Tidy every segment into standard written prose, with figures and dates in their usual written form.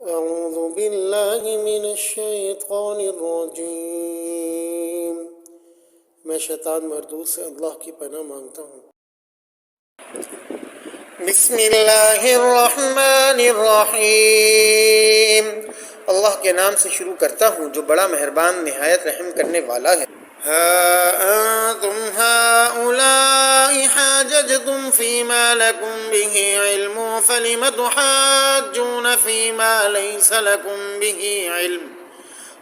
أعوذ بالله من الشيطان الرجيم۔ میں شیطان مردود سے اللہ کی پناہ مانگتا ہوں۔ بسم اللہ الرحمن الرحیم، اللہ کے نام سے شروع کرتا ہوں جو بڑا مہربان نہایت رحم کرنے والا ہے۔ ہا انتم هؤلاء حاججتم فيما لكم به علم فلم تحاجون فيما ليس لكم به علم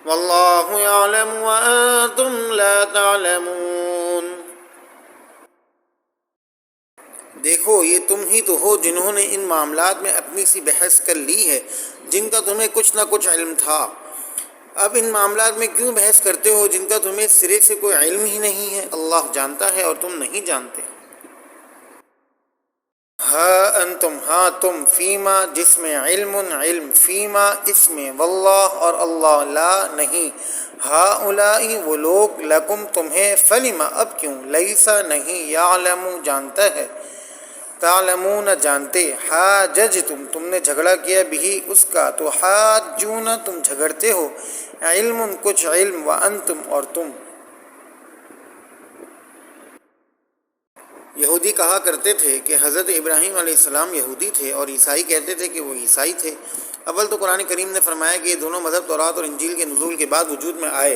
والله يعلم وأنتم لا تعلمون۔ دیکھو یہ تم ہی تو ہو جنہوں نے ان معاملات میں اپنی سی بحث کر لی ہے جن کا تمہیں کچھ نہ کچھ علم تھا۔ اب ان معاملات میں کیوں بحث کرتے ہو جن کا تمہیں سرے سے کوئی علم ہی نہیں ہے؟ اللہ جانتا ہے اور تم نہیں جانتے۔ ہاں انتم، ہاں تم، فیما جس میں، علم فیما اس میں، واللہ اور اللہ، لا نہیں، ہؤلاء وہ لوگ، لکم تمہیں، فلما اب کیوں، لیسا نہیں، یعلم جانتا ہے، تعلمون جانتے، حاججتم تم نے جھگڑا کیا، بھی اس کا، تو حاجون تم جھگڑتے ہو، علم کچھ علم، وانتم اور تم۔ یہودی کہا کرتے تھے کہ حضرت ابراہیم علیہ السلام یہودی تھے اور عیسائی کہتے تھے کہ وہ عیسائی تھے۔ اول تو قرآن کریم نے فرمایا کہ یہ دونوں مذہب تورات اور انجیل کے نزول کے بعد وجود میں آئے،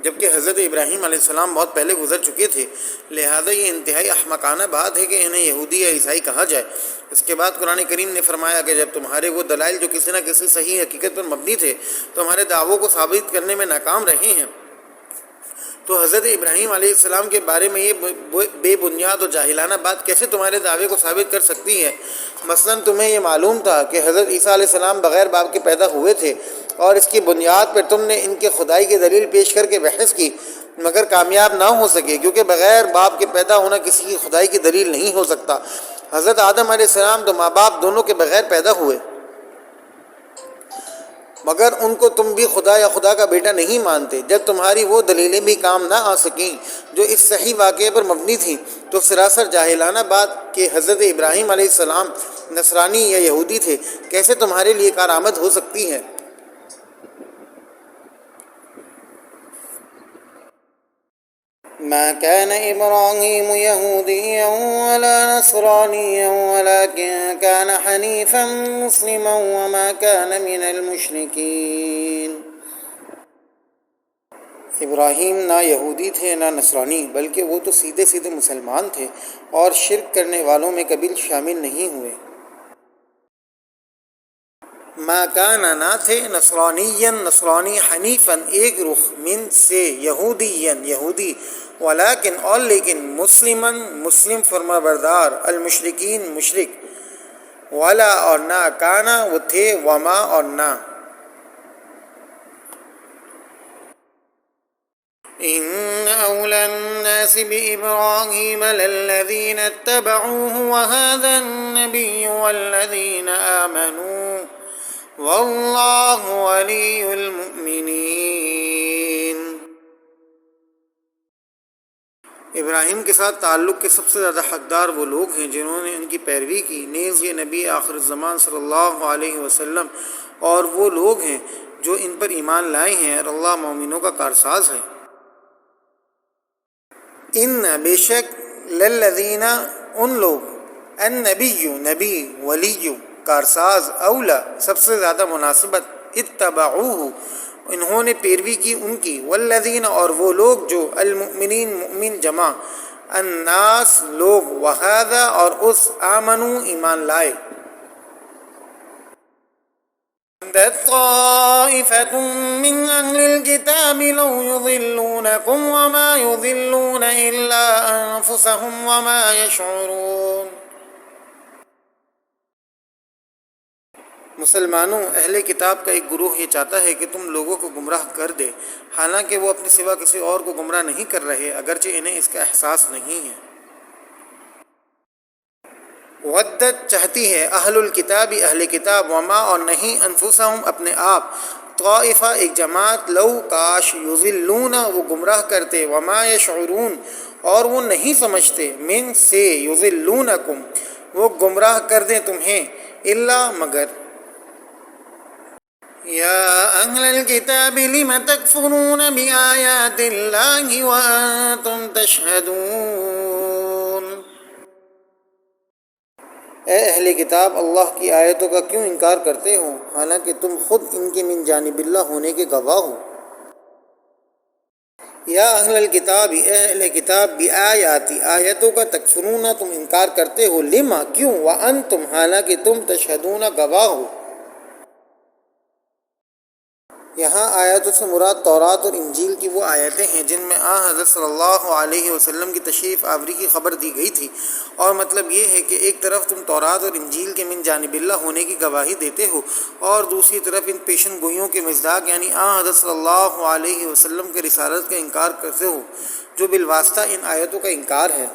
جبکہ حضرت ابراہیم علیہ السلام بہت پہلے گزر چکے تھے، لہذا یہ انتہائی احمقانہ بات ہے کہ انہیں یہودی یا عیسائی کہا جائے۔ اس کے بعد قرآن کریم نے فرمایا کہ جب تمہارے وہ دلائل جو کسی نہ کسی صحیح حقیقت پر مبنی تھے تمہارے دعووں کو ثابت کرنے میں ناکام رہے ہیں، تو حضرت ابراہیم علیہ السلام کے بارے میں یہ بے بنیاد اور جاہلانہ بات کیسے تمہارے دعوے کو ثابت کر سکتی ہے؟ مثلا تمہیں یہ معلوم تھا کہ حضرت عیسیٰ علیہ السلام بغیر باپ کے پیدا ہوئے تھے اور اس کی بنیاد پر تم نے ان کے خدائی کی دلیل پیش کر کے بحث کی، مگر کامیاب نہ ہو سکے، کیونکہ بغیر باپ کے پیدا ہونا کسی کی خدائی کی دلیل نہیں ہو سکتا۔ حضرت آدم علیہ السلام تو ماں باپ دونوں کے بغیر پیدا ہوئے، مگر ان کو تم بھی خدا یا خدا کا بیٹا نہیں مانتے۔ جب تمہاری وہ دلیلیں بھی کام نہ آ سکیں جو اس صحیح واقعے پر مبنی تھیں، تو سراسر جاہلانہ بات کہ حضرت ابراہیم علیہ السلام نصرانی یا یہودی تھے کیسے تمہارے لیے کارآمد ہو سکتی ہے؟ ما كان إبراهيم يهوديا ولا نصرانيا ولكن كان حنيفا مسلما وما كان من المشركين۔ ابراہیم نہ یہودی تھے نہ نصرانی، بلکہ وہ تو سیدھے سیدھے مسلمان تھے اور شرک کرنے والوں میں کبھی شامل نہیں ہوئے۔ ما کانا نہ تھے، نصرانیاً نصرانی، حنیفاً ایک رخ، من سے، یہودیاً یہودی، ولیکن اور لیکن، مسلماً مسلم فرما بردار، المشرکین مشرک، ولا اور نہ، کانا وہ تھے، وما اور نہ۔ ان اولى الناس بإبراهيم للذين اتبعوه وهذا النبي والذين آمنوا واللہ ولی المؤمنین۔ ابراہیم کے ساتھ تعلق کے سب سے زیادہ حقدار وہ لوگ ہیں جنہوں نے ان کی پیروی کی، نیز یہ نبی آخر الزمان صلی اللہ علیہ وسلم اور وہ لوگ ہیں جو ان پر ایمان لائے ہیں، اور اللہ مومنوں کا کارساز ہے۔ ان بے شک، للذین ان لوگ، النبی نبی، ولی کارساز، اولا سب سے زیادہ مناسبت، اتبعوہ انہوں نے پیروی کی ان کی، والذین اور وہ لوگ جو، المؤمنین مؤمن جمع، الناس لوگ، وہذا اور اس، آمنوا ایمان لائے۔ طائفة من أهل الكتاب لو يضلونكم وما يضلون إلا أنفسهم وما يشعرون۔ مسلمانوں، اہل کتاب کا ایک گروہ یہ چاہتا ہے کہ تم لوگوں کو گمراہ کر دے، حالانکہ وہ اپنے سوا کسی اور کو گمراہ نہیں کر رہے، اگرچہ انہیں اس کا احساس نہیں ہے۔ ودت چاہتی ہے، اہل الکتاب اہل کتاب، وما اور نہیں، انفسہم اپنے آپ، طائفہ ایک جماعت، لو کاش، یضلون وہ گمراہ کرتے، وما یشعرون اور وہ نہیں سمجھتے، من سے، یضلونکم وہ گمراہ کر دیں تمہیں، الا مگر، یا اہل الکتاب لم تکفرون بآیات اللہ وانتم تشہدون، اے اہل کتاب اللہ کی آیتوں کا کیوں انکار کرتے ہو حالانکہ تم خود ان کے من جانب اللہ ہونے کے گواہ ہو۔ یا اہل الکتاب، اے اہل کتاب، بآیاتی آیتوں کا تکفرون تم انکار کرتے ہو، لما کیوں، وانتم حالانکہ تم تشہدون گواہ ہو۔ یہاں آیاتوں سے مراد تورات اور انجیل کی وہ آیتیں ہیں جن میں حضرت صلی اللہ علیہ وسلم کی تشریف آوری کی خبر دی گئی تھی، اور مطلب یہ ہے کہ ایک طرف تم تورات اور انجیل کے من جانب اللہ ہونے کی گواہی دیتے ہو، اور دوسری طرف ان پیشن گوئیوں کے مصداق یعنی حضرت صلی اللہ علیہ وسلم کے رسالت کا انکار کرتے ہو جو بالواسطہ ان آیتوں کا انکار ہے۔